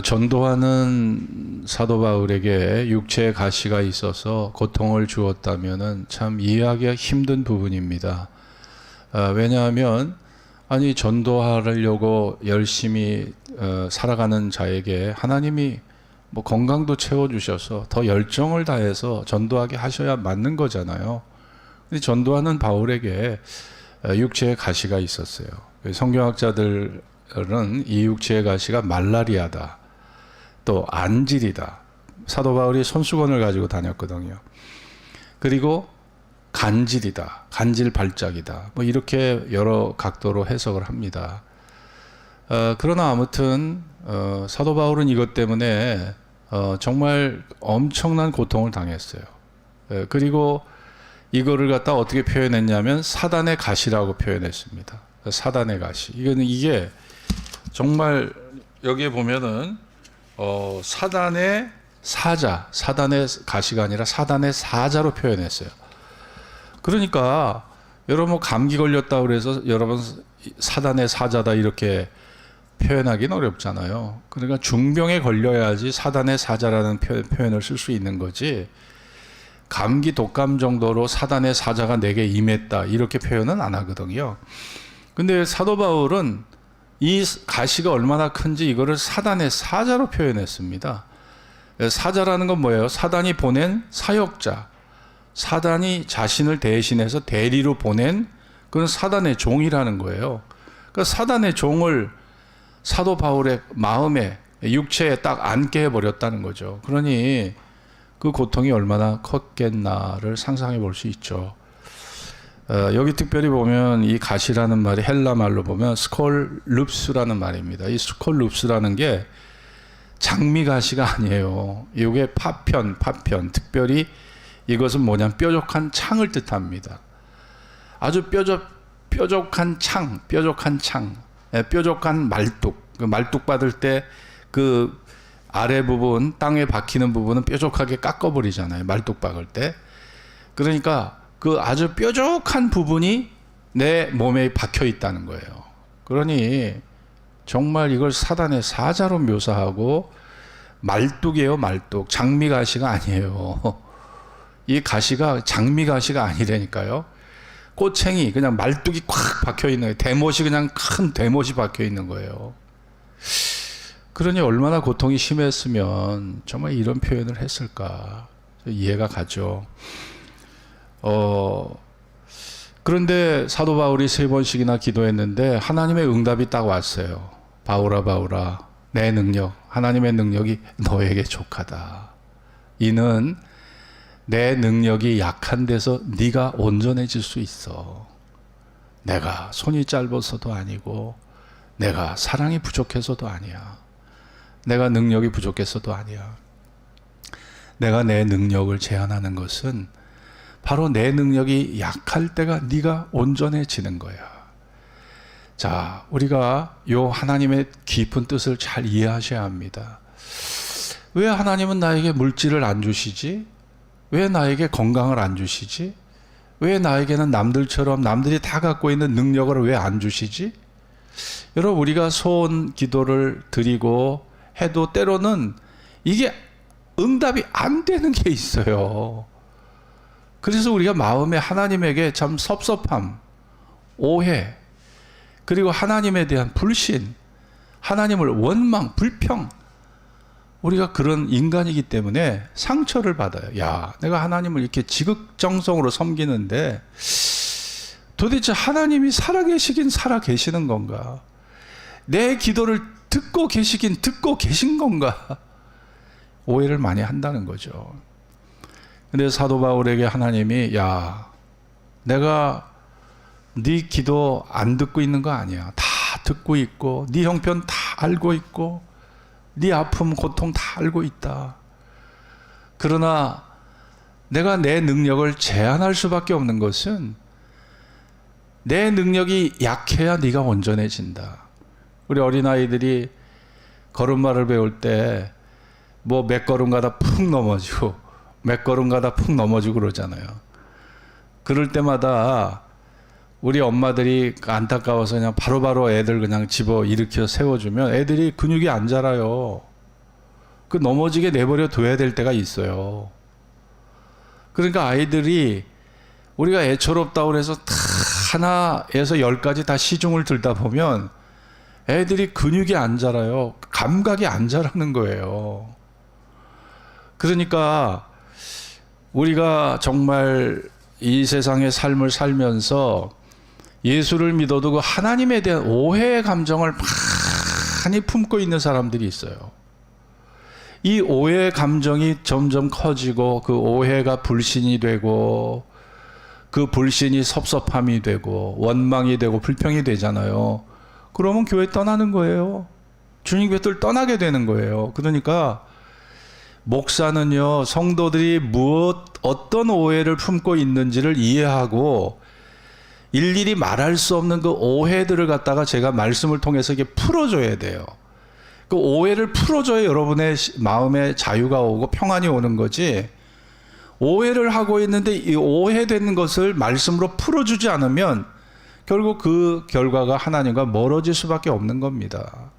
전도하는 사도 바울에게 육체의 가시가 있어서 고통을 주었다면은 참 이해하기가 힘든 부분입니다. 왜냐하면 아니 전도하려고 열심히 살아가는 자에게 하나님이 뭐 건강도 채워주셔서 더 열정을 다해서 전도하게 하셔야 맞는 거잖아요. 근데 전도하는 바울에게 육체의 가시가 있었어요. 성경학자들은 이 육체의 가시가 말라리아다, 또 안질이다. 사도 바울이 손수건을 가지고 다녔거든요. 그리고 간질이다, 간질 발작이다. 뭐 이렇게 여러 각도로 해석을 합니다. 그러나 아무튼 사도 바울은 이것 때문에 정말 엄청난 고통을 당했어요. 그리고 이거를 갖다 어떻게 표현했냐면 사단의 가시라고 표현했습니다. 사단의 가시. 이게 정말 여기에 보면은 사단의 사자, 사단의 가시가 아니라 사단의 사자로 표현했어요. 그러니까 여러분 뭐 감기 걸렸다 그래서 여러분 사단의 사자다 이렇게 표현하기는 어렵잖아요. 그러니까 중병에 걸려야지 사단의 사자라는 표현을 쓸 수 있는 거지, 감기 독감 정도로 사단의 사자가 내게 임했다 이렇게 표현은 안 하거든요. 근데 사도 바울은 이 가시가 얼마나 큰지 이거를 사단의 사자로 표현했습니다. 사자라는 건 뭐예요? 사단이 보낸 사역자, 사단이 자신을 대신해서 대리로 보낸 그런 사단의 종이라는 거예요. 그러니까 사단의 종을 사도 바울의 마음에, 육체에 딱 앉게 해버렸다는 거죠. 그러니 그 고통이 얼마나 컸겠나를 상상해 볼 수 있죠. 여기 특별히 보면 이 가시라는 말이 헬라 말로 보면 스콜룹스라는 말입니다. 이 스콜룹스라는 게 장미 가시가 아니에요. 이게 파편, 특별히 이것은 뭐냐면 뾰족한 창을 뜻합니다. 아주 뾰족한 창, 뾰족한 말뚝. 그 말뚝 받을 때 그 아래 부분, 땅에 박히는 부분은 뾰족하게 깎아버리잖아요. 말뚝 박을 때. 그러니까 그 아주 뾰족한 부분이 내 몸에 박혀 있다는 거예요. 그러니 정말 이걸 사단의 사자로 묘사하고, 말뚝이에요, 말뚝. 장미 가시가 아니에요. 이 가시가 장미 가시가 아니라니까요. 꼬챙이, 그냥 말뚝이 꽉 박혀 있는 거예요. 대못이, 그냥 큰 대못이 박혀 있는 거예요. 그러니 얼마나 고통이 심했으면 정말 이런 표현을 했을까 이해가 가죠. 그런데 사도 바울이 3번씩이나 기도했는데 하나님의 응답이 딱 왔어요. 바울아, 내 능력, 하나님의 능력이 너에게 족하다. 이는 내 능력이 약한 데서 네가 온전해질 수 있어. 내가 손이 짧아서도 아니고, 내가 사랑이 부족해서도 아니야. 내가 능력이 부족해서도 아니야. 내가 내 능력을 제한하는 것은 바로 내 능력이 약할 때가 네가 온전해지는 거야. 자, 우리가 요 하나님의 깊은 뜻을 잘 이해하셔야 합니다. 왜 하나님은 나에게 물질을 안 주시지? 왜 나에게 건강을 안 주시지? 왜 나에게는 남들처럼 남들이 다 갖고 있는 능력을 왜 안 주시지? 여러분, 우리가 소원 기도를 드리고 해도 때로는 이게 응답이 안 되는 게 있어요. 그래서 우리가 마음에 하나님에게 참 섭섭함, 오해, 그리고 하나님에 대한 불신, 하나님을 원망, 불평, 우리가 그런 인간이기 때문에 상처를 받아요. 야, 내가 하나님을 이렇게 지극정성으로 섬기는데 도대체 하나님이 살아계시긴 살아계시는 건가? 내 기도를 듣고 계신 건가? 오해를 많이 한다는 거죠. 근데 사도 바울에게 하나님이, 야, 내가 네 기도 안 듣고 있는 거 아니야. 다 듣고 있고, 네 형편 다 알고 있고, 네 아픔, 고통 다 알고 있다. 그러나 내가 내 능력을 제한할 수밖에 없는 것은 내 능력이 약해야 네가 온전해진다. 우리 어린아이들이 걸음마를 배울 때 뭐 몇 걸음 가다 푹 넘어지고 몇 걸음 가다 푹 넘어지고 그러잖아요. 그럴 때마다 우리 엄마들이 안타까워서 그냥 바로바로 애들 그냥 집어 일으켜 세워주면 애들이 근육이 안 자라요. 그 넘어지게 내버려 둬야 될 때가 있어요. 그러니까 아이들이 우리가 애처롭다고 그래서 다 하나에서 10까지 다 시중을 들다 보면 애들이 근육이 안 자라요. 감각이 안 자라는 거예요. 그러니까 우리가 정말 이 세상의 삶을 살면서 예수를 믿어도 그 하나님에 대한 오해의 감정을 많이 품고 있는 사람들이 있어요. 이 오해의 감정이 점점 커지고 그 오해가 불신이 되고 그 불신이 섭섭함이 되고 원망이 되고 불평이 되잖아요. 그러면 교회 떠나는 거예요. 주님 곁을 떠나게 되는 거예요. 그러니까 목사는요, 성도들이 어떤 오해를 품고 있는지를 이해하고 일일이 말할 수 없는 그 오해들을 갖다가 제가 말씀을 통해서 이게 풀어줘야 돼요. 그 오해를 풀어줘야 여러분의 마음에 자유가 오고 평안이 오는 거지. 오해를 하고 있는데 이 오해되는 것을 말씀으로 풀어주지 않으면 결국 그 결과가 하나님과 멀어질 수밖에 없는 겁니다.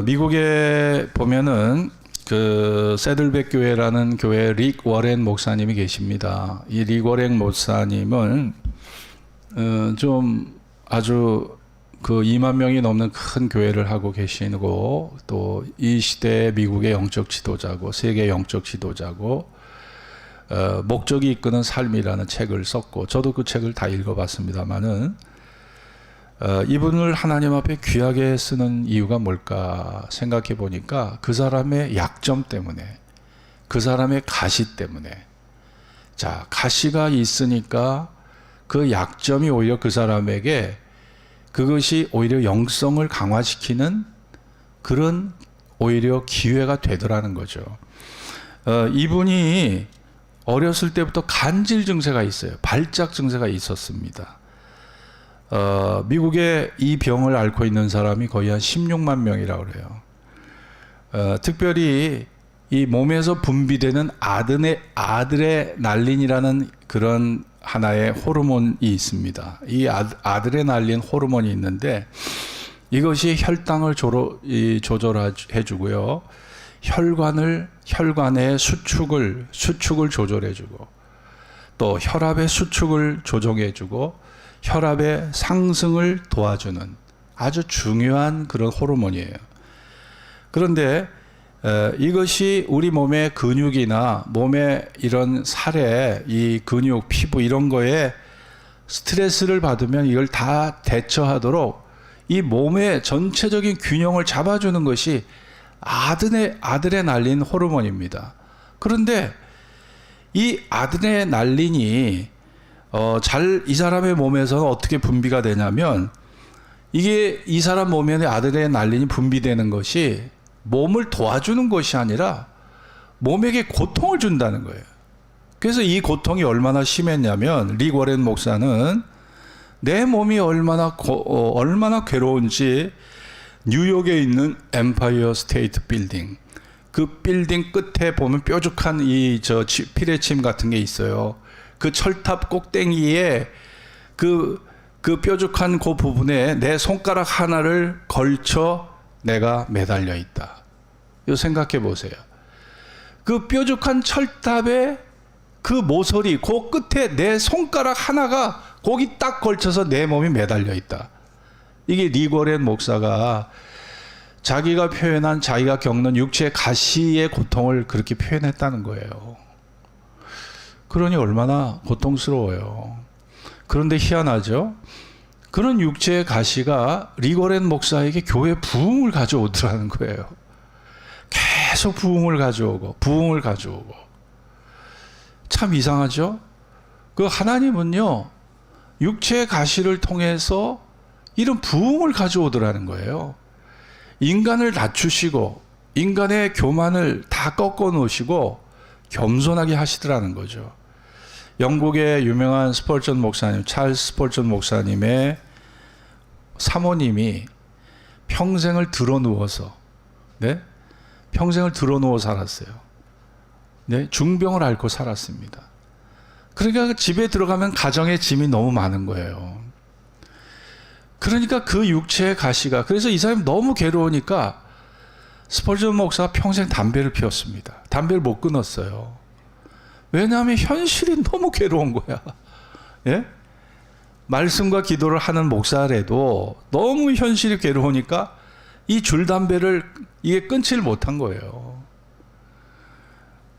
미국에 보면은 그 세들백 교회라는 교회 릭 워렌 목사님이 계십니다. 이 릭 워렌 목사님은 좀 아주 그 2만 명이 넘는 큰 교회를 하고 계시고 또 이 시대의 미국의 영적 지도자고 세계 영적 지도자고 목적이 이끄는 삶이라는 책을 썼고 저도 그 책을 다 읽어봤습니다만은 이분을 하나님 앞에 귀하게 쓰는 이유가 뭘까 생각해 보니까 그 사람의 약점 때문에 그 사람의 가시 때문에 자 가시가 있으니까 그 약점이 오히려 그 사람에게 그것이 오히려 영성을 강화시키는 그런 오히려 기회가 되더라는 거죠. 이분이 어렸을 때부터 간질 증세가 있어요. 발작 증세가 있었습니다. 미국에 이 병을 앓고 있는 사람이 거의 한 16만 명이라고 그래요. 특별히 이 몸에서 분비되는 아드레날린이라는 그런 하나의 호르몬이 있습니다. 이 아드레날린 호르몬이 있는데 이것이 혈당을 조절해 주고요. 혈관의 수축을 조절해 주고 또 혈압의 수축을 조정해 주고 혈압의 상승을 도와주는 아주 중요한 그런 호르몬이에요. 그런데 이것이 우리 몸의 근육이나 몸의 이런 살에 이 근육, 피부 이런 거에 스트레스를 받으면 이걸 다 대처하도록 이 몸의 전체적인 균형을 잡아주는 것이 아드레날린 호르몬입니다. 그런데 이 아드레날린이 이 사람의 몸에서는 어떻게 분비가 되냐면 이게 이 사람 몸에 아드레날린이 분비되는 것이 몸을 도와주는 것이 아니라 몸에게 고통을 준다는 거예요. 그래서 이 고통이 얼마나 심했냐면 릭 워렌 목사는 내 몸이 얼마나 괴로운지 뉴욕에 있는 엠파이어 스테이트 빌딩 그 빌딩 끝에 보면 뾰족한 피레침 같은 게 있어요. 그 철탑 꼭대기에 그 뾰족한 그 부분에 내 손가락 하나를 걸쳐 내가 매달려 있다. 이거 생각해 보세요. 그 뾰족한 철탑에 그 모서리, 그 끝에 내 손가락 하나가 거기 딱 걸쳐서 내 몸이 매달려 있다. 이게 릭 워렌 목사가 자기가 겪는 육체의 가시의 고통을 그렇게 표현했다는 거예요. 그러니 얼마나 고통스러워요. 그런데 희한하죠? 그런 육체의 가시가 릭 워렌 목사에게 교회 부흥을 가져오더라는 거예요. 계속 부흥을 가져오고 참 이상하죠? 그 하나님은요 육체의 가시를 통해서 이런 부흥을 가져오더라는 거예요. 인간을 낮추시고 인간의 교만을 다 꺾어 놓으시고 겸손하게 하시더라는 거죠. 영국의 유명한 스펄전 목사님, 찰스 스펄전 목사님의 사모님이 평생을 드러누워서 살았어요. 중병을 앓고 살았습니다. 그러니까 집에 들어가면 가정의 짐이 너무 많은 거예요. 그러니까 그 육체의 가시가 그래서 이 사람이 너무 괴로우니까 스펄전 목사가 평생 담배를 피웠습니다. 담배를 못 끊었어요. 왜냐하면 현실이 너무 괴로운 거야. 예? 말씀과 기도를 하는 목사라도 너무 현실이 괴로우니까 이 줄담배를 이게 끊지를 못한 거예요.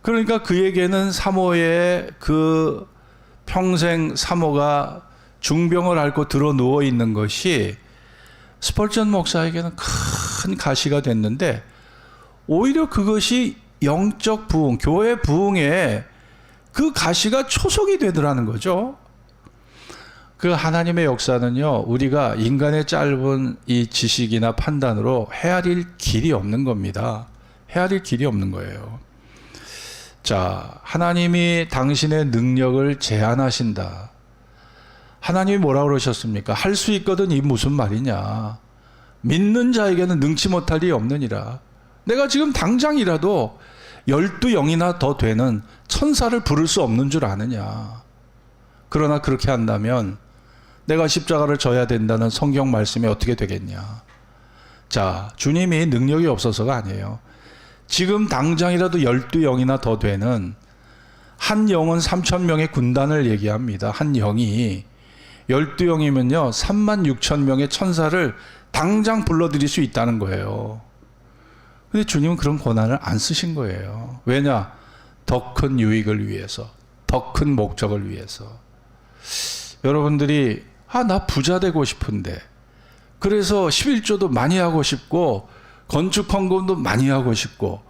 그러니까 그에게는 사모의 그 평생 사모가 중병을 앓고 들어 누워 있는 것이 스펄전 목사에게는 큰 가시가 됐는데, 오히려 그것이 영적 부흥, 교회 부흥에 그 가시가 초석이 되더라는 거죠. 그 하나님의 역사는요, 우리가 인간의 짧은 이 지식이나 판단으로 헤아릴 길이 없는 겁니다. 헤아릴 길이 없는 거예요. 자, 하나님이 당신의 능력을 제한하신다. 하나님이 뭐라고 그러셨습니까? 할 수 있거든, 이 무슨 말이냐. 믿는 자에게는 능치 못할 일이 없느니라. 내가 지금 당장이라도 12영이나 더 되는 천사를 부를 수 없는 줄 아느냐. 그러나 그렇게 한다면 내가 십자가를 져야 된다는 성경 말씀이 어떻게 되겠냐. 자, 주님이 능력이 없어서가 아니에요. 지금 당장이라도 12영이나 더 되는 한 영은 3,000명의 군단을 얘기합니다. 한 영이 12영이면요 36,000명의 천사를 당장 불러들일 수 있다는 거예요. 근데 주님은 그런 권한을 안 쓰신 거예요. 왜냐? 더 큰 유익을 위해서, 더 큰 목적을 위해서. 여러분들이 나 부자 되고 싶은데, 그래서 11조도 많이 하고 싶고 건축 헌금도 많이 하고 싶고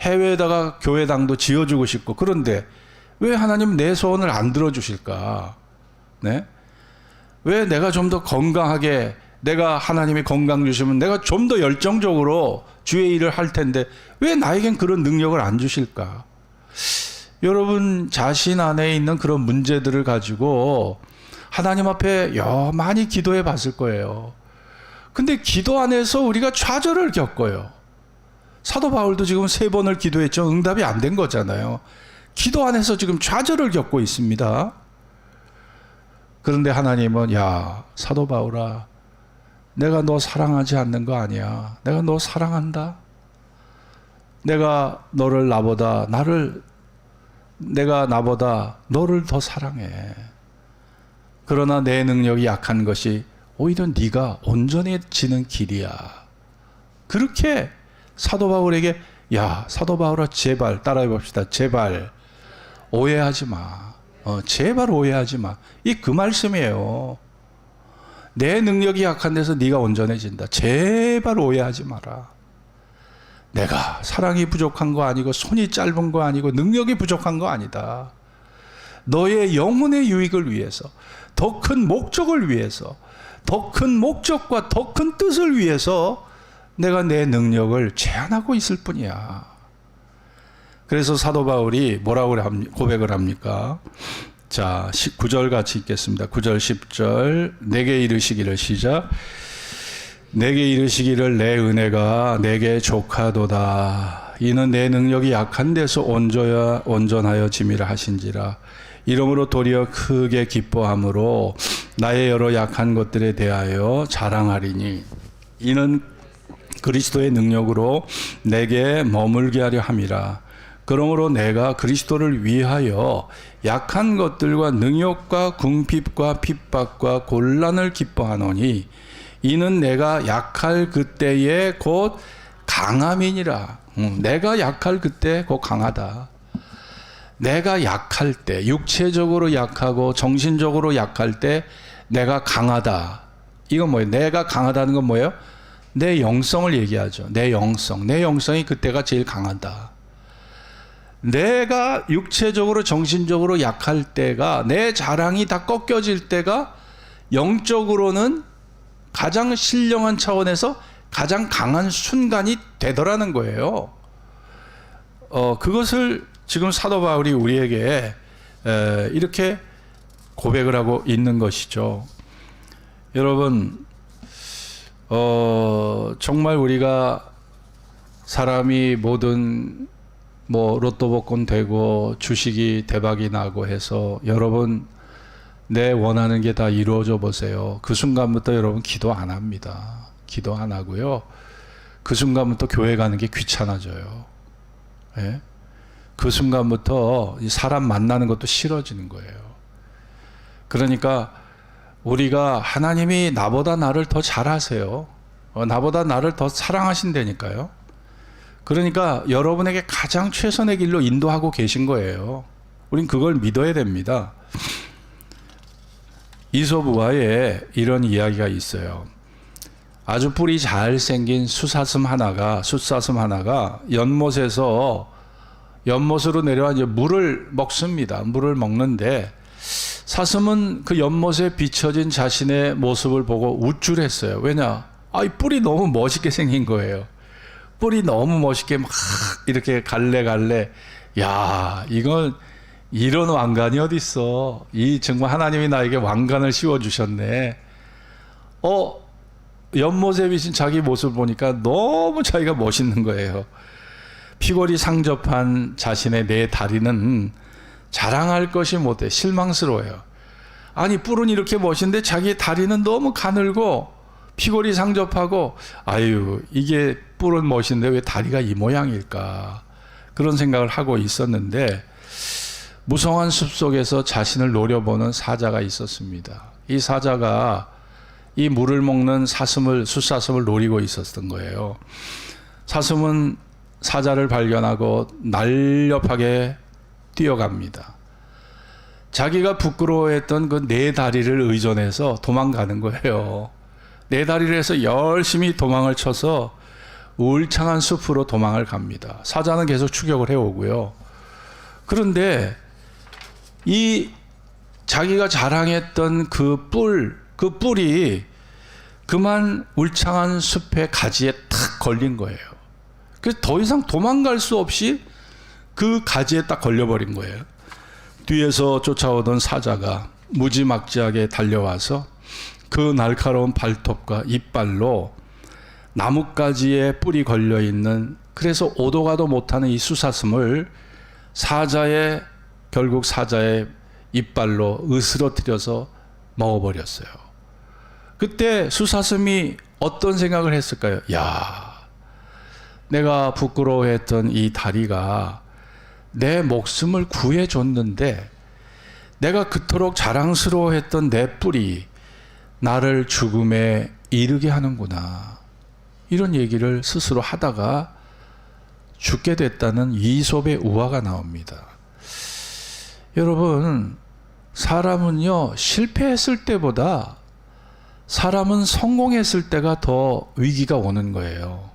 해외에다가 교회당도 지어주고 싶고, 그런데 왜 하나님 내 소원을 안 들어주실까? 네? 왜 내가 좀 더 건강하게, 내가 하나님이 건강 주시면 내가 좀 더 열정적으로 주의 일을 할 텐데 왜 나에겐 그런 능력을 안 주실까? 여러분 자신 안에 있는 그런 문제들을 가지고 하나님 앞에 많이 기도해 봤을 거예요. 근데 기도 안에서 우리가 좌절을 겪어요. 사도 바울도 지금 3번을 기도했죠. 응답이 안 된 거잖아요. 기도 안에서 지금 좌절을 겪고 있습니다. 그런데 하나님은 야, 사도 바울아, 내가 너 사랑하지 않는 거 아니야. 내가 너 사랑한다. 내가 나보다 너를 더 사랑해. 그러나 내 능력이 약한 것이 오히려 네가 온전해지는 길이야. 그렇게 사도 바울에게, 야, 사도 바울아, 제발 따라해 봅시다. 제발 오해하지 마. 제발 오해하지 마. 그 말씀이에요. 내 능력이 약한 데서 네가 온전해진다. 제발 오해하지 마라. 내가 사랑이 부족한 거 아니고 손이 짧은 거 아니고 능력이 부족한 거 아니다. 너의 영혼의 유익을 위해서, 더 큰 목적을 위해서, 더 큰 목적과 더 큰 뜻을 위해서 내가 내 능력을 제한하고 있을 뿐이야. 그래서 사도 바울이 뭐라고 고백을 합니까? 자, 9절 같이 읽겠습니다. 9절 10절. 내게 이르시기를, 시작. 내게 이르시기를 내 은혜가 내게 족하도다. 이는 내 능력이 약한 데서 온전하여 짐이라 하신지라. 이러므로 도리어 크게 기뻐함으로 나의 여러 약한 것들에 대하여 자랑하리니 이는 그리스도의 능력으로 내게 머물게 하려 함이라. 그러므로 내가 그리스도를 위하여 약한 것들과 능욕과 궁핍과 핍박과 곤란을 기뻐하노니 이는 내가 약할 그때에 곧 강함이니라. 내가 약할 그때 곧 강하다. 내가 약할 때, 육체적으로 약하고 정신적으로 약할 때 내가 강하다. 이건 뭐예요? 내가 강하다는 건 뭐예요? 내 영성을 얘기하죠. 내 영성이 그때가 제일 강하다. 내가 육체적으로 정신적으로 약할 때가, 내 자랑이 다 꺾여질 때가 영적으로는 가장 신령한 차원에서 가장 강한 순간이 되더라는 거예요. 그것을 지금 사도 바울이 우리에게 이렇게 고백을 하고 있는 것이죠. 여러분, 정말 우리가 사람이 모든 로또 복권 되고 주식이 대박이 나고 해서 여러분 내 원하는 게 다 이루어져 보세요. 그 순간부터 여러분 기도 안 합니다. 기도 안 하고요. 그 순간부터 교회 가는 게 귀찮아져요. 예? 그 순간부터 사람 만나는 것도 싫어지는 거예요. 그러니까 우리가 하나님이 나보다 나를 더 잘하세요. 나보다 나를 더 사랑하신다니까요. 그러니까 여러분에게 가장 최선의 길로 인도하고 계신 거예요. 우린 그걸 믿어야 됩니다. 이솝우화에 이런 이야기가 있어요. 아주 뿔이 잘 생긴 숫사슴 하나가 연못으로 내려와 이제 물을 먹습니다. 물을 먹는데 사슴은 그 연못에 비춰진 자신의 모습을 보고 우쭐했어요. 왜냐? 이 뿔이 너무 멋있게 생긴 거예요. 뿔이 너무 멋있게 막 이렇게 갈래갈래. 야, 이건 이런 왕관이 어딨어. 정말 하나님이 나에게 왕관을 씌워주셨네. 연못에 비친 자기 모습을 보니까 너무 자기가 멋있는 거예요. 피골이 상접한 자신의 네 다리는 자랑할 것이 못해 실망스러워요. 아니 뿔은 이렇게 멋있는데 자기의 다리는 너무 가늘고 피골이 상접하고 이게 뿔은 멋있는데 왜 다리가 이 모양일까, 그런 생각을 하고 있었는데 무성한 숲속에서 자신을 노려보는 사자가 있었습니다. 이 사자가 이 물을 먹는 숫사슴을 노리고 있었던 거예요. 사슴은 사자를 발견하고 날렵하게 뛰어갑니다. 자기가 부끄러워했던 그 네 다리를 의존해서 도망가는 거예요. 네 다리를 해서 열심히 도망을 쳐서 울창한 숲으로 도망을 갑니다. 사자는 계속 추격을 해오고요. 그런데 이 자기가 자랑했던 그 뿔이 그만 울창한 숲의 가지에 탁 걸린 거예요. 그래서 더 이상 도망갈 수 없이 그 가지에 딱 걸려버린 거예요. 뒤에서 쫓아오던 사자가 무지막지하게 달려와서 그 날카로운 발톱과 이빨로 나뭇가지에 뿔이 걸려있는, 그래서 오도 가도 못하는 이 숫사슴을 결국 사자의 이빨로 으스러뜨려서 먹어버렸어요. 그때 숫사슴이 어떤 생각을 했을까요? 내가 부끄러워했던 이 다리가 내 목숨을 구해줬는데, 내가 그토록 자랑스러워했던 내 뿔이 나를 죽음에 이르게 하는구나, 이런 얘기를 스스로 하다가 죽게 됐다는 이솝의 우화가 나옵니다. 여러분, 사람은요, 실패했을 때보다 사람은 성공했을 때가 더 위기가 오는 거예요.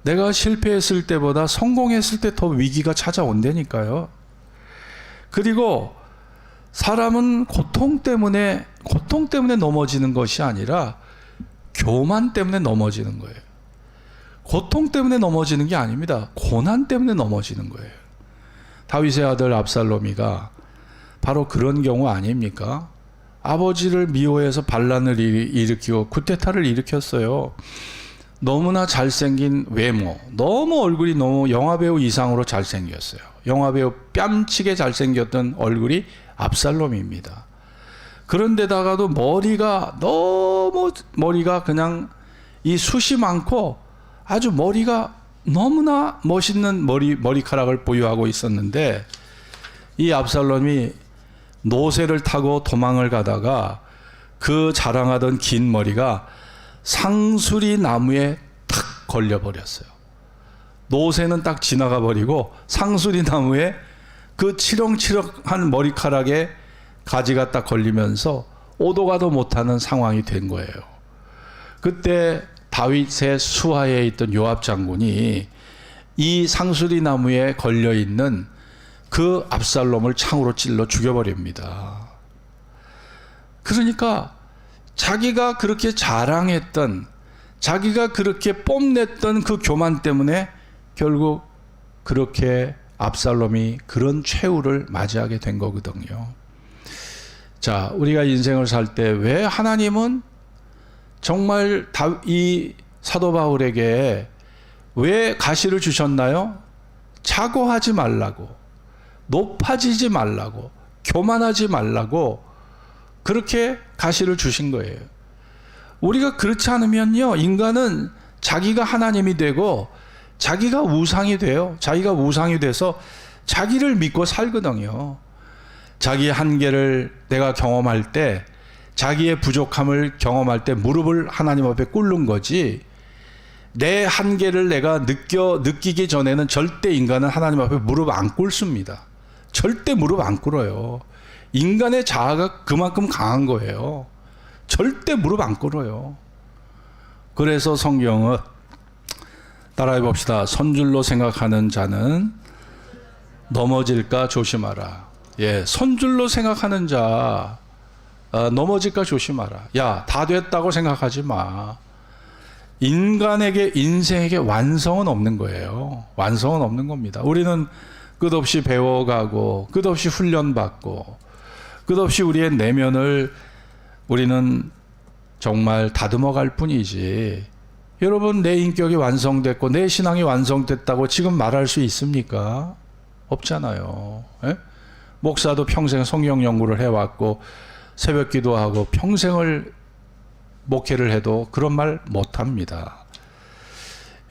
내가 실패했을 때보다 성공했을 때 더 위기가 찾아온다니까요. 그리고 사람은 고통 때문에 넘어지는 것이 아니라 교만 때문에 넘어지는 거예요. 고통 때문에 넘어지는 게 아닙니다. 고난 때문에 넘어지는 거예요. 다윗의 아들 압살롬이가 바로 그런 경우 아닙니까? 아버지를 미워해서 반란을 일으키고 쿠데타를 일으켰어요. 너무나 잘생긴 외모, 얼굴이 너무 영화배우 이상으로 잘생겼어요. 영화배우 뺨치게 잘생겼던 얼굴이 압살롬입니다. 그런데다가도 머리가 그냥 이 숱이 많고 아주 머리가 너무나 멋있는 머리카락을 보유하고 있었는데, 이 압살롬이 노새를 타고 도망을 가다가 그 자랑하던 긴 머리가 상수리 나무에 탁 걸려버렸어요. 노새는 딱 지나가 버리고 상수리 나무에 그 치렁치렁한 머리카락에 가지가 딱 걸리면서 오도 가도 못하는 상황이 된 거예요. 그때 다윗의 수하에 있던 요압 장군이 이 상수리 나무에 걸려 있는 그 압살롬을 창으로 찔러 죽여버립니다. 그러니까 자기가 그렇게 자랑했던, 자기가 그렇게 뽐냈던 그 교만 때문에 결국 그렇게 압살롬이 그런 최후를 맞이하게 된 거거든요. 자, 우리가 인생을 살 때 왜 하나님은 정말 이 사도 바울에게 왜 가시를 주셨나요? 자고하지 말라고, 높아지지 말라고, 교만하지 말라고 그렇게 가시를 주신 거예요. 우리가 그렇지 않으면요, 인간은 자기가 하나님이 되고 자기가 우상이 돼요. 자기가 우상이 돼서 자기를 믿고 살거든요. 자기의 한계를 내가 경험할 때, 자기의 부족함을 경험할 때 무릎을 하나님 앞에 꿇는 거지, 내 한계를 내가 느끼기 전에는 절대 인간은 하나님 앞에 무릎 안 꿇습니다. 절대 무릎 안 꿇어요. 인간의 자아가 그만큼 강한 거예요. 절대 무릎 안 꿇어요. 그래서 성경은 따라해 봅시다. 선줄로 생각하는 자는 넘어질까 조심하라. 예, 선줄로 생각하는 자 넘어질까 조심하라. 야, 다 됐다고 생각하지 마. 인생에게 완성은 없는 거예요. 완성은 없는 겁니다. 우리는 끝없이 배워가고 끝없이 훈련받고 끝없이 우리의 내면을 우리는 정말 다듬어갈 뿐이지, 여러분 내 인격이 완성됐고 내 신앙이 완성됐다고 지금 말할 수 있습니까? 없잖아요. 예? 목사도 평생 성경 연구를 해왔고 새벽 기도하고 평생을 목회를 해도 그런 말 못합니다.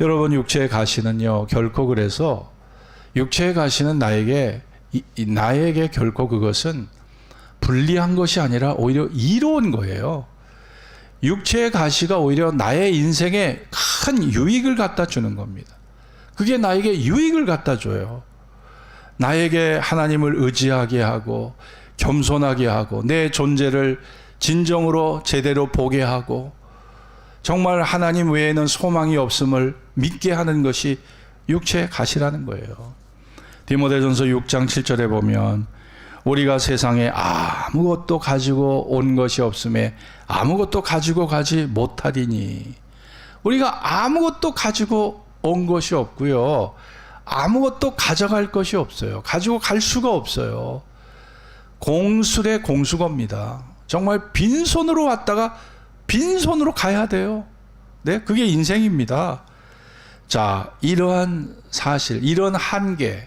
여러분 육체의 가시는요, 결코 그래서 육체의 가시는 나에게 결코 그것은 불리한 것이 아니라 오히려 이로운 거예요. 육체의 가시가 오히려 나의 인생에 큰 유익을 갖다 주는 겁니다. 그게 나에게 유익을 갖다 줘요. 나에게 하나님을 의지하게 하고 겸손하게 하고 내 존재를 진정으로 제대로 보게 하고 정말 하나님 외에는 소망이 없음을 믿게 하는 것이 육체의 가시라는 거예요. 디모데전서 6장 7절에 보면 우리가 세상에 아무것도 가지고 온 것이 없음에 아무것도 가지고 가지 못하리니, 우리가 아무것도 가지고 온 것이 없고요, 아무것도 가져갈 것이 없어요. 가지고 갈 수가 없어요. 공술의 공수거입니다. 정말 빈손으로 왔다가 빈손으로 가야 돼요. 네, 그게 인생입니다. 자, 이러한 사실, 이런 한계,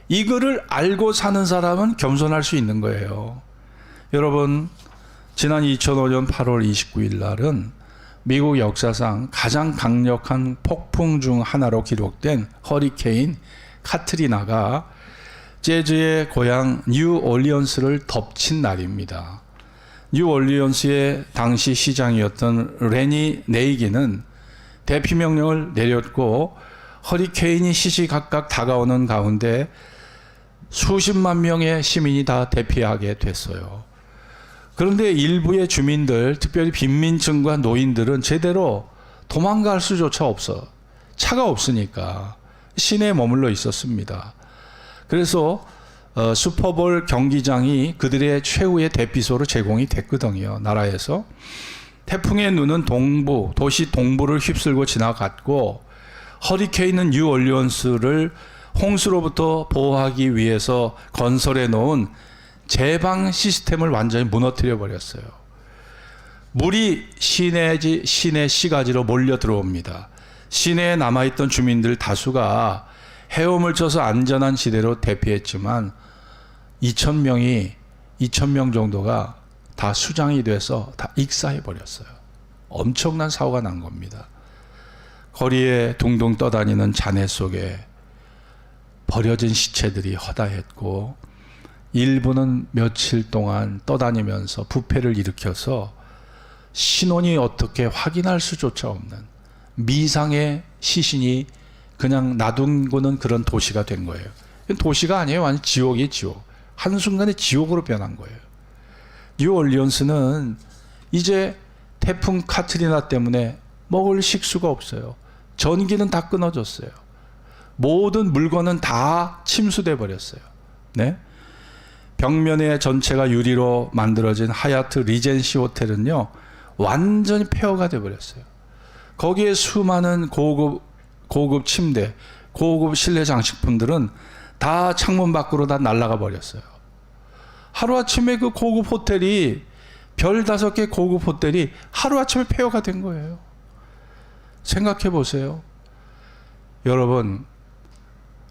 이거를 알고 사는 사람은 겸손할 수 있는 거예요. 여러분, 지난 2005년 8월 29일 날은 미국 역사상 가장 강력한 폭풍 중 하나로 기록된 허리케인 카트리나가 재즈의 고향 뉴올리언스를 덮친 날입니다. 뉴올리언스의 당시 시장이었던 레니 네이기는 대피 명령을 내렸고 허리케인이 시시각각 다가오는 가운데 수십만 명의 시민이 다 대피하게 됐어요. 그런데 일부의 주민들, 특별히 빈민층과 노인들은 제대로 도망갈 수조차 없어. 차가 없으니까 시내에 머물러 있었습니다. 그래서 슈퍼볼 경기장이 그들의 최후의 대피소로 제공이 됐거든요. 나라에서. 태풍의 눈은 도시 동부를 휩쓸고 지나갔고 허리케인은 뉴올리언스를 홍수로부터 보호하기 위해서 건설해 놓은 제방 시스템을 완전히 무너뜨려 버렸어요. 물이 시내 시가지로 몰려 들어옵니다. 시내에 남아있던 주민들 다수가 헤엄을 쳐서 안전한 지대로 대피했지만 2,000명 정도가 다 수장이 돼서 다 익사해 버렸어요. 엄청난 사고가 난 겁니다. 거리에 둥둥 떠다니는 잔해 속에 버려진 시체들이 허다했고 일부는 며칠 동안 떠다니면서 부패를 일으켜서 신원이 어떻게 확인할 수조차 없는 미상의 시신이 그냥 놔둔고는 그런 도시가 된 거예요. 도시가 아니에요. 완전 지옥이에요, 지옥. 한순간에 지옥으로 변한 거예요. 뉴올리언스는 이제 태풍 카트리나 때문에 먹을 식수가 없어요. 전기는 다 끊어졌어요. 모든 물건은 다 침수돼 버렸어요. 네? 벽면의 전체가 유리로 만들어진 하얏트 리젠시 호텔은요, 완전히 폐허가 돼 버렸어요. 거기에 수많은 고급 침대, 고급 실내 장식품들은 다 창문 밖으로 다 날아가 버렸어요. 하루아침에 그 고급 호텔이, 별 5개 고급 호텔이 하루아침에 폐허가 된 거예요. 생각해 보세요. 여러분,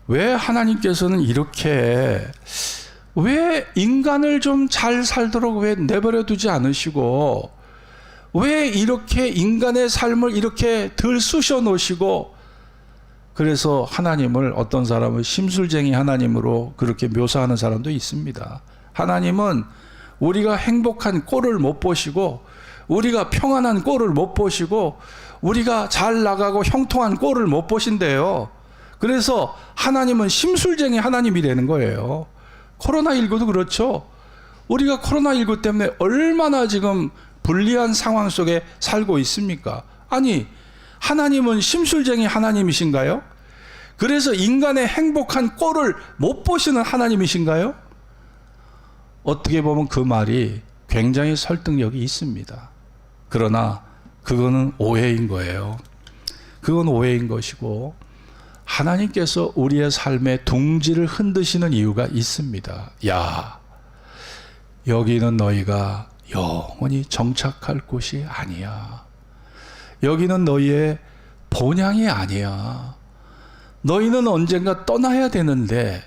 왜 하나님께서는 이렇게, 왜 인간을 좀 잘 살도록 왜 내버려 두지 않으시고 왜 이렇게 인간의 삶을 이렇게 들쑤셔 놓으시고, 그래서 하나님을 어떤 사람은 심술쟁이 하나님으로 그렇게 묘사하는 사람도 있습니다. 하나님은 우리가 행복한 꼴을 못 보시고, 우리가 평안한 꼴을 못 보시고, 우리가 잘 나가고 형통한 꼴을 못 보신대요. 그래서 하나님은 심술쟁이 하나님이라는 거예요. 코로나19도 그렇죠. 우리가 코로나19 때문에 얼마나 지금 불리한 상황 속에 살고 있습니까? 아니, 하나님은 심술쟁이 하나님이신가요? 그래서 인간의 행복한 꼴을 못 보시는 하나님이신가요? 어떻게 보면 그 말이 굉장히 설득력이 있습니다. 그러나 그거는 오해인 거예요. 그건 오해인 것이고, 하나님께서 우리의 삶의 둥지를 흔드시는 이유가 있습니다. 야, 여기는 너희가 영원히 정착할 곳이 아니야. 여기는 너희의 본향이 아니야. 너희는 언젠가 떠나야 되는데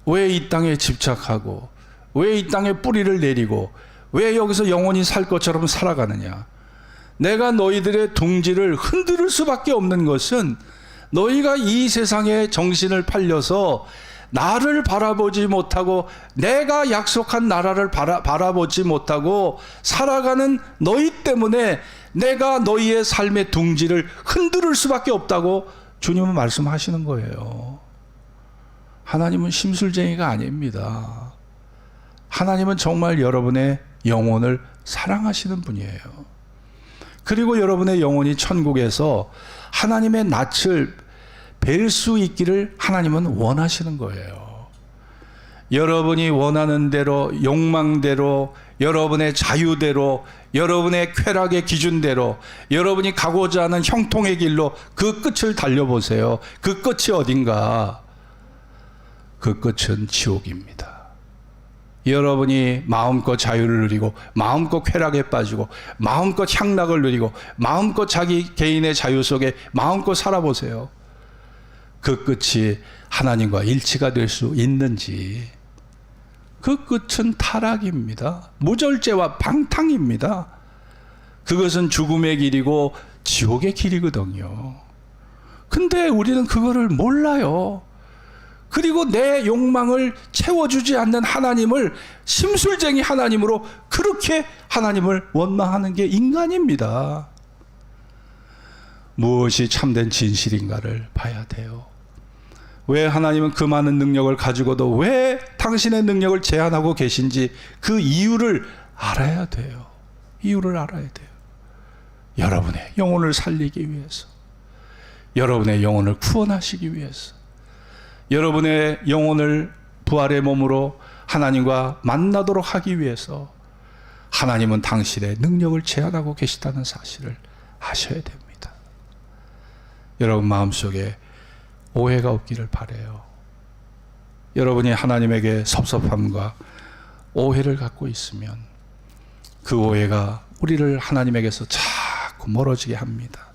왜 이 땅에 집착하고, 왜 이 땅에 뿌리를 내리고, 왜 여기서 영원히 살 것처럼 살아가느냐. 내가 너희들의 둥지를 흔들 수밖에 없는 것은 너희가 이 세상에 정신을 팔려서 나를 바라보지 못하고, 내가 약속한 나라를 바라보지 못하고 살아가는 너희 때문에 내가 너희의 삶의 둥지를 흔들 수밖에 없다고 주님은 말씀하시는 거예요. 하나님은 심술쟁이가 아닙니다. 하나님은 정말 여러분의 영혼을 사랑하시는 분이에요. 그리고 여러분의 영혼이 천국에서 하나님의 낯을 뵐 수 있기를 하나님은 원하시는 거예요. 여러분이 원하는 대로, 욕망대로, 여러분의 자유대로, 여러분의 쾌락의 기준대로, 여러분이 가고자 하는 형통의 길로 그 끝을 달려보세요. 그 끝이 어딘가? 그 끝은 지옥입니다. 여러분이 마음껏 자유를 누리고, 마음껏 쾌락에 빠지고, 마음껏 향락을 누리고, 마음껏 자기 개인의 자유 속에 마음껏 살아보세요. 그 끝이 하나님과 일치가 될 수 있는지. 그 끝은 타락입니다. 무절제와 방탕입니다. 그것은 죽음의 길이고 지옥의 길이거든요. 근데 우리는 그거를 몰라요. 그리고 내 욕망을 채워주지 않는 하나님을 심술쟁이 하나님으로 그렇게 하나님을 원망하는 게 인간입니다. 무엇이 참된 진실인가를 봐야 돼요. 왜 하나님은 그 많은 능력을 가지고도 왜 당신의 능력을 제한하고 계신지 그 이유를 알아야 돼요. 이유를 알아야 돼요. 여러분의 영혼을 살리기 위해서, 여러분의 영혼을 구원하시기 위해서, 여러분의 영혼을 부활의 몸으로 하나님과 만나도록 하기 위해서 하나님은 당신의 능력을 제한하고 계시다는 사실을 아셔야 됩니다. 여러분 마음속에 오해가 없기를 바라요. 여러분이 하나님에게 섭섭함과 오해를 갖고 있으면 그 오해가 우리를 하나님에게서 자꾸 멀어지게 합니다.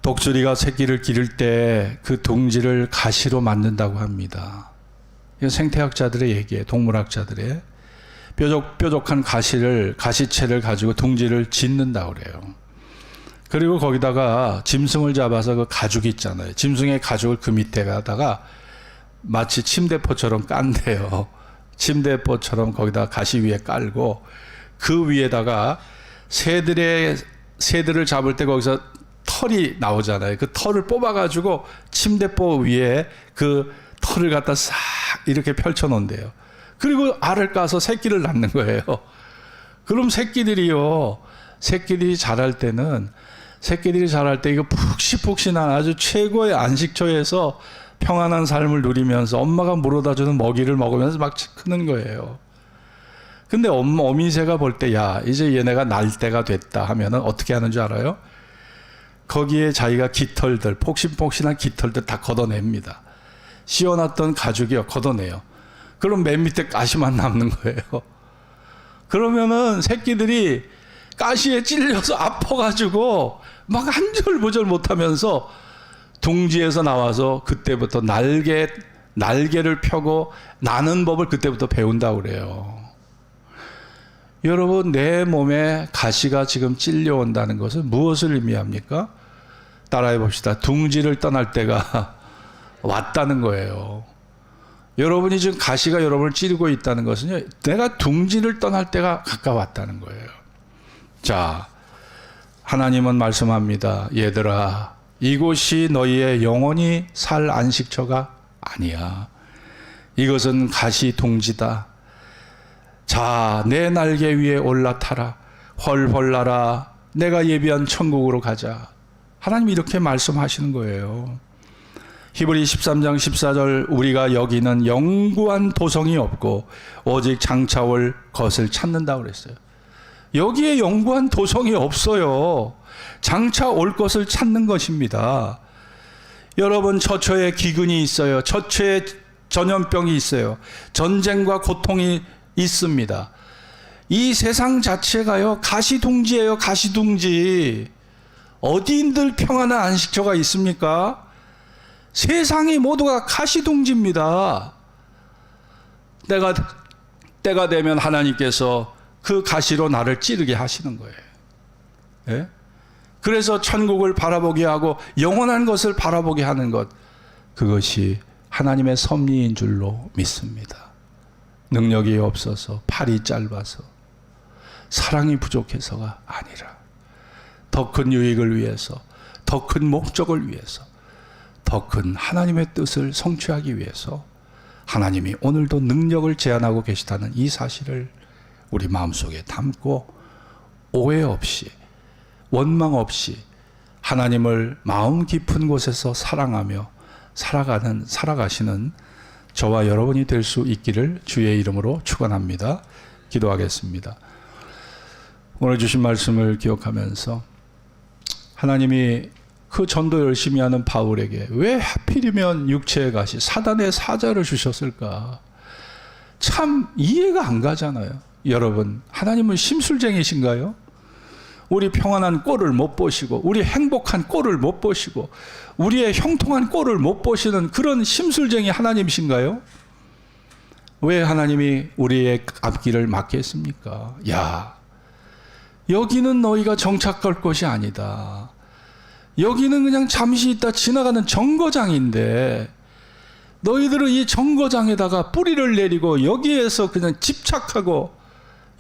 독수리가 새끼를 기를 때 그 둥지를 가시로 만든다고 합니다. 이건 생태학자들의 얘기예요. 동물학자들의. 뾰족한 가시채를 가지고 둥지를 짓는다고 그래요. 그리고 거기다가 짐승을 잡아서 그 가죽 있잖아요. 짐승의 가죽을 그 밑에다가 마치 침대포처럼 깐대요. 침대포처럼 거기다 가시 위에 깔고 그 위에다가 새들을 잡을 때 거기서 털이 나오잖아요. 그 털을 뽑아가지고 침대포 위에 그 털을 갖다 싹 이렇게 펼쳐놓는데요. 그리고 알을 까서 새끼를 낳는 거예요. 그럼 새끼들이 자랄 때 이거 푹신푹신한 아주 최고의 안식처에서 평안한 삶을 누리면서 엄마가 물어다 주는 먹이를 먹으면서 막 크는 거예요. 근데 어미새가 볼 때 야 이제 얘네가 날 때가 됐다 하면은 어떻게 하는 줄 알아요? 거기에 자기가 깃털들, 폭신폭신한 깃털들 다 걷어냅니다. 씌워놨던 가죽이요 걷어내요. 그럼 맨 밑에 가시만 남는 거예요. 그러면은 새끼들이 가시에 찔려서 아파가지고 막 한절부절 못하면서 둥지에서 나와서 그때부터 날개를 펴고 나는 법을 그때부터 배운다고 그래요. 여러분, 내 몸에 가시가 지금 찔려온다는 것은 무엇을 의미합니까? 따라해 봅시다. 둥지를 떠날 때가 왔다는 거예요. 여러분이 지금 가시가 여러분을 찌르고 있다는 것은요, 내가 둥지를 떠날 때가 가까웠다는 거예요. 자, 하나님은 말씀합니다. 얘들아, 이곳이 너희의 영원히 살 안식처가 아니야. 이것은 가시 둥지다. 자, 내 날개 위에 올라타라. 헐헐 날아. 내가 예비한 천국으로 가자. 하나님이 이렇게 말씀하시는 거예요. 히브리 13장 14절, 우리가 여기는 영구한 도성이 없고 오직 장차 올 것을 찾는다고 그랬어요. 여기에 영구한 도성이 없어요. 장차 올 것을 찾는 것입니다. 여러분, 처처에 기근이 있어요. 처처에 전염병이 있어요. 전쟁과 고통이 있습니다. 이 세상 자체가요, 가시둥지예요. 가시둥지. 어디인들 평안한 안식처가 있습니까? 세상이 모두가 가시둥지입니다. 때가 되면 하나님께서 그 가시로 나를 찌르게 하시는 거예요. 예? 그래서 천국을 바라보게 하고 영원한 것을 바라보게 하는 것, 그것이 하나님의 섭리인 줄로 믿습니다. 능력이 없어서, 팔이 짧아서, 사랑이 부족해서가 아니라 더 큰 유익을 위해서, 더 큰 목적을 위해서, 더 큰 하나님의 뜻을 성취하기 위해서 하나님이 오늘도 능력을 제한하고 계시다는 이 사실을 우리 마음속에 담고 오해 없이, 원망 없이 하나님을 마음 깊은 곳에서 사랑하며 살아가시는 저와 여러분이 될 수 있기를 주의 이름으로 축원합니다. 기도하겠습니다. 오늘 주신 말씀을 기억하면서 하나님이 그 전도 열심히 하는 바울에게 왜 하필이면 육체의 가시, 사단의 사자를 주셨을까? 참 이해가 안 가잖아요. 여러분, 하나님은 심술쟁이신가요? 우리 평안한 꼴을 못 보시고, 우리 행복한 꼴을 못 보시고, 우리의 형통한 꼴을 못 보시는 그런 심술쟁이 하나님이신가요? 왜 하나님이 우리의 앞길을 막게 했습니까? 야, 여기는 너희가 정착할 곳이 아니다. 여기는 그냥 잠시 있다 지나가는 정거장인데 너희들은 이 정거장에다가 뿌리를 내리고 여기에서 그냥 집착하고,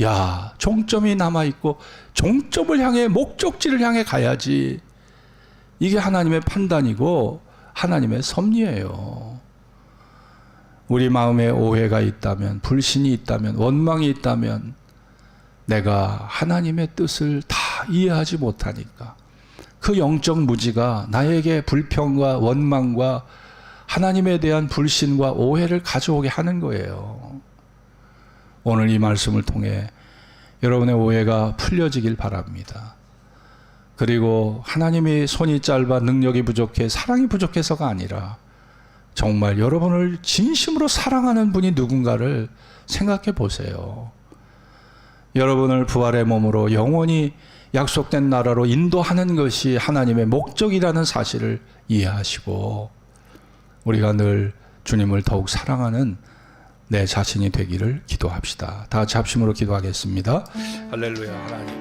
야, 종점이 남아있고 종점을 향해, 목적지를 향해 가야지. 이게 하나님의 판단이고 하나님의 섭리예요. 우리 마음에 오해가 있다면, 불신이 있다면, 원망이 있다면 내가 하나님의 뜻을 다 이해하지 못하니까 그 영적 무지가 나에게 불평과 원망과 하나님에 대한 불신과 오해를 가져오게 하는 거예요. 오늘 이 말씀을 통해 여러분의 오해가 풀려지길 바랍니다. 그리고 하나님이 손이 짧아 능력이 부족해 사랑이 부족해서가 아니라 정말 여러분을 진심으로 사랑하는 분이 누군가를 생각해 보세요. 여러분을 부활의 몸으로 영원히 약속된 나라로 인도하는 것이 하나님의 목적이라는 사실을 이해하시고 우리가 늘 주님을 더욱 사랑하는 내 자신이 되기를 기도합시다. 다 같이 합심으로 기도하겠습니다. 할렐루야. 하나님.